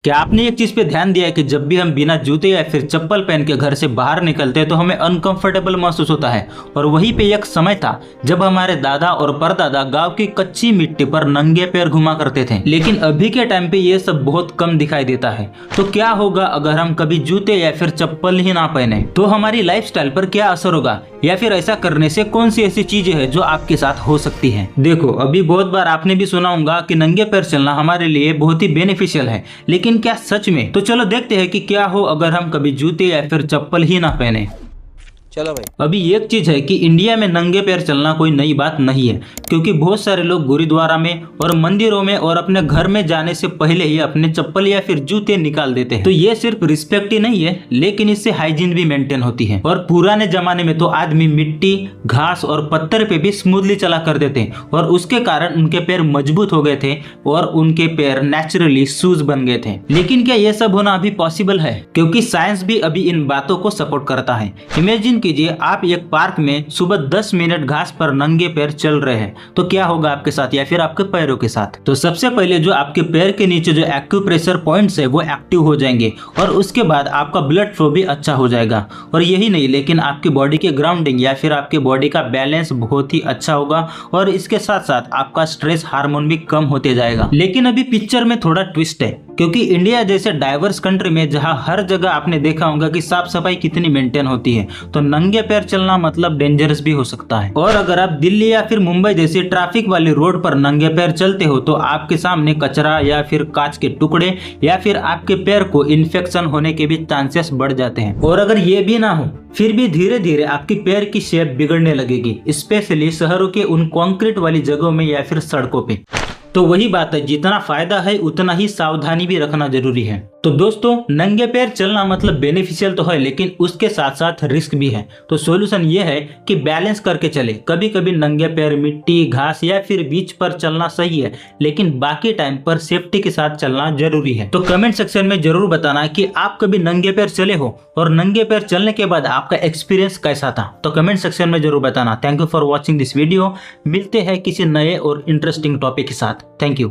क्या आपने एक चीज पे ध्यान दिया है कि जब भी हम बिना जूते या फिर चप्पल पहन के घर से बाहर निकलते हैं तो हमें अनकंफर्टेबल महसूस होता है। और वहीं पे एक समय था जब हमारे दादा और परदादा गांव की कच्ची मिट्टी पर नंगे पैर घुमा करते थे, लेकिन अभी के टाइम पे ये सब बहुत कम दिखाई देता है। तो क्या होगा अगर हम कभी जूते या फिर चप्पल ही ना पहने? तो हमारी लाइफस्टाइल पर क्या असर होगा, या फिर ऐसा करने से कौन सी ऐसी चीजें हैं जो आपके साथ हो सकती हैं? देखो, अभी बहुत बार आपने भी सुना होगा कि नंगे पैर चलना हमारे लिए बहुत ही बेनिफिशियल है, लेकिन क्या सच में? तो चलो देखते हैं कि क्या हो अगर हम कभी जूते या फिर चप्पल ही ना पहने। चलो भाई। अभी एक चीज है कि इंडिया में नंगे पैर चलना कोई नई बात नहीं है, क्योंकि बहुत सारे लोग गुरुद्वारा में और मंदिरों में और अपने घर में जाने से पहले ही अपने चप्पल या फिर जूते निकाल देते हैं। तो ये सिर्फ रिस्पेक्ट ही नहीं है, लेकिन इससे हाइजीन भी मेंटेन होती है। और पुराने जमाने में तो आदमी मिट्टी, घास और पत्थर पे भी स्मूथली चला करते थे, और उसके कारण उनके पैर मजबूत हो गए थे और उनके पैर नेचुरली शूज बन गए थे। लेकिन क्या ये सब होना अभी पॉसिबल है? क्योंकि साइंस भी अभी इन बातों को सपोर्ट करता है। इमेजिन कीजिए आप एक पार्क में सुबह 10 मिनट घास पर नंगे पैर चल रहे हैं, तो क्या होगा आपके साथ या फिर आपके पैरों के साथ? तो सबसे पहले जो आपके पैर के नीचे जो एक्यूप्रेशर पॉइंट्स है वो एक्टिव हो जाएंगे, और उसके बाद आपका ब्लड फ्लो भी अच्छा हो जाएगा। और यही नहीं, लेकिन आपकी बॉडी के ग्राउंडिंग या फिर आपके बॉडी का बैलेंस बहुत ही अच्छा होगा, और इसके साथ साथ आपका स्ट्रेस हार्मोन भी कम होते जाएगा। लेकिन अभी पिक्चर में थोड़ा ट्विस्ट है, क्योंकि इंडिया जैसे डाइवर्स कंट्री में जहां हर जगह आपने देखा होगा कि साफ सफाई कितनी मेंटेन होती है, तो नंगे पैर चलना मतलब डेंजरस भी हो सकता है। और अगर आप दिल्ली या फिर मुंबई जैसी ट्रैफिक वाली रोड पर नंगे पैर चलते हो तो आपके सामने कचरा या फिर कांच के टुकड़े या फिर आपके पैर को इन्फेक्शन होने के भी चांसेस बढ़ जाते हैं। और अगर ये भी ना हो, फिर भी धीरे धीरे आपकी पैर की शेप बिगड़ने लगेगी, स्पेशली शहरों के उन कंक्रीट वाली जगहों में या फिर सड़कों पे। तो वही बात है, जितना फायदा है उतना ही सावधानी भी रखना जरूरी है। तो दोस्तों, नंगे पैर चलना मतलब बेनिफिशियल तो है, लेकिन उसके साथ साथ रिस्क भी है। तो सॉल्यूशन ये है कि बैलेंस करके चले। कभी कभी नंगे पैर मिट्टी, घास या फिर बीच पर चलना सही है, लेकिन बाकी टाइम पर सेफ्टी के साथ चलना जरूरी है। तो कमेंट सेक्शन में जरूर बताना कि आप कभी नंगे पैर चले हो, और नंगे पैर चलने के बाद आपका एक्सपीरियंस कैसा था। तो कमेंट सेक्शन में जरूर बताना। Thank you for watching this video. मिलते हैं किसी नए और इंटरेस्टिंग टॉपिक के साथ। Thank you.